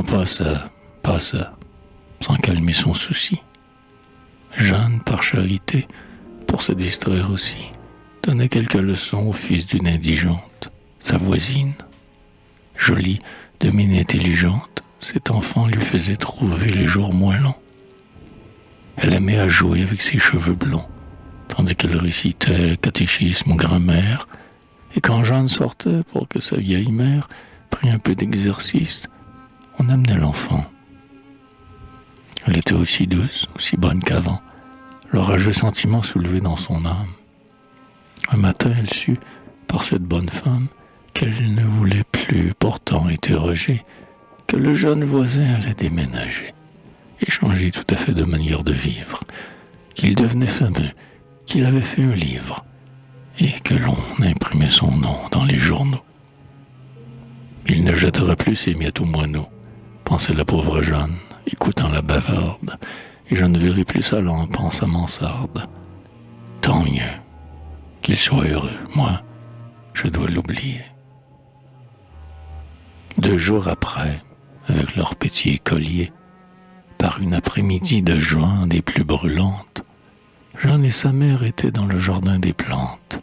temps passa, sans calmer son souci. Jeanne, par charité, pour se distraire aussi, donnait quelques leçons au fils d'une indigente, sa voisine. Jolie, de mine intelligente, cet enfant lui faisait trouver les jours moins longs. Elle aimait à jouer avec ses cheveux blonds, tandis qu'elle récitait catéchisme ou grammaire, et quand Jeanne sortait pour que sa vieille mère prît un peu d'exercice, on amenait l'enfant. Elle était aussi douce, aussi bonne qu'avant, l'orageux sentiment soulevé dans son âme. Un matin, elle sut, par cette bonne femme, qu'elle ne voulait plus pourtant interroger, que le jeune voisin allait déménager et changer tout à fait de manière de vivre, qu'il devenait fameux, qu'il avait fait un livre, et que l'on imprimait son nom dans les journaux. Il ne jettera plus ses miettes aux moineaux, pensait la pauvre Jeanne, écoutant la bavarde, et je ne verrai plus sa lampe en sa mansarde. Tant mieux, qu'il soit heureux, moi, je dois l'oublier. 2 jours après, avec leur petit écolier, par une après-midi de juin des plus brûlantes, Jeanne et sa mère étaient dans le jardin des plantes,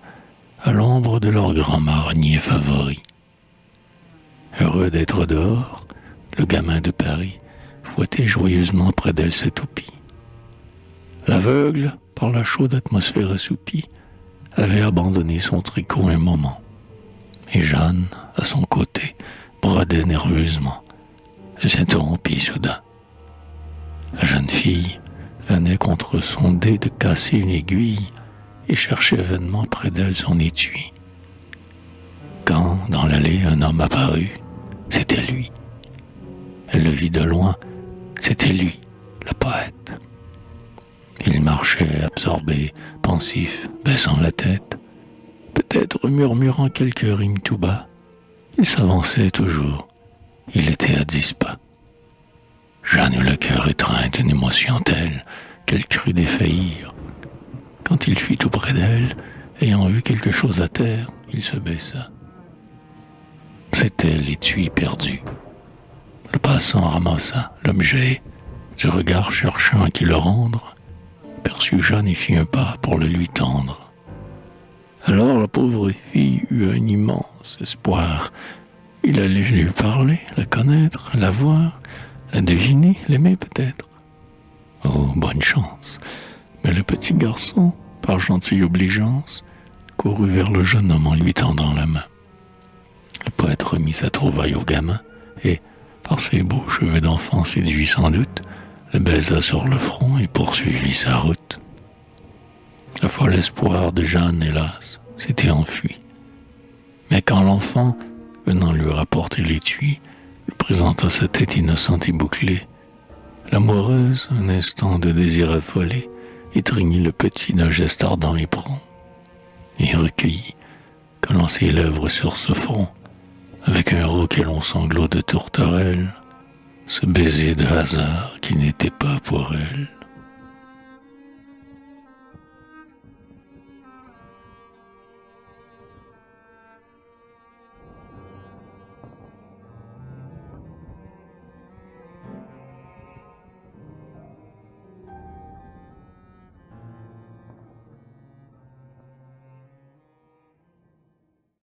à l'ombre de leur grand marronnier favori. Heureux d'être dehors, le gamin de Paris fouettait joyeusement près d'elle sa toupie. L'aveugle, par la chaude atmosphère assoupie, avait abandonné son tricot un moment, et Jeanne, à son côté, brodait nerveusement. Elle s'interrompit soudain. La jeune fille venait contre son dé de casser une aiguille et cherchait vainement près d'elle son étui. Quand, dans l'allée, un homme apparut, c'était lui. Elle le vit de loin, c'était lui, le poète. Il marchait absorbé, pensif, baissant la tête, peut-être murmurant quelques rimes tout bas. Il s'avançait toujours, il était à 10 pas. Jeanne eut le cœur étreint d'une émotion telle qu'elle crut défaillir. Quand il fut tout près d'elle, ayant vu quelque chose à terre, il se baissa. C'était l'étui perdu. Le passant ramassa l'objet, du regard cherchant à qui le rendre, aperçut Jeanne et fit un pas pour le lui tendre. Alors la pauvre fille eut un immense espoir. Il allait lui parler, la connaître, la voir, la deviner, l'aimer peut-être. Oh, bonne chance! Mais le petit garçon, par gentille obligeance, courut vers le jeune homme en lui tendant la main. Le poète remit sa trouvaille au gamin et, par ses beaux cheveux d'enfant séduit sans doute, le baisa sur le front et poursuivit sa route. Le fol espoir de Jeanne, hélas, s'était enfui. Mais quand l'enfant, venant lui rapporter l'étui, lui présenta sa tête innocente et bouclée, l'amoureuse, un instant de désir affolé, étreignit le petit d'un geste ardent et prompt, et recueillit, collant ses lèvres sur ce front, avec un rauque et long sanglot de tourterelle, ce baiser de hasard qui n'était pas pour elle.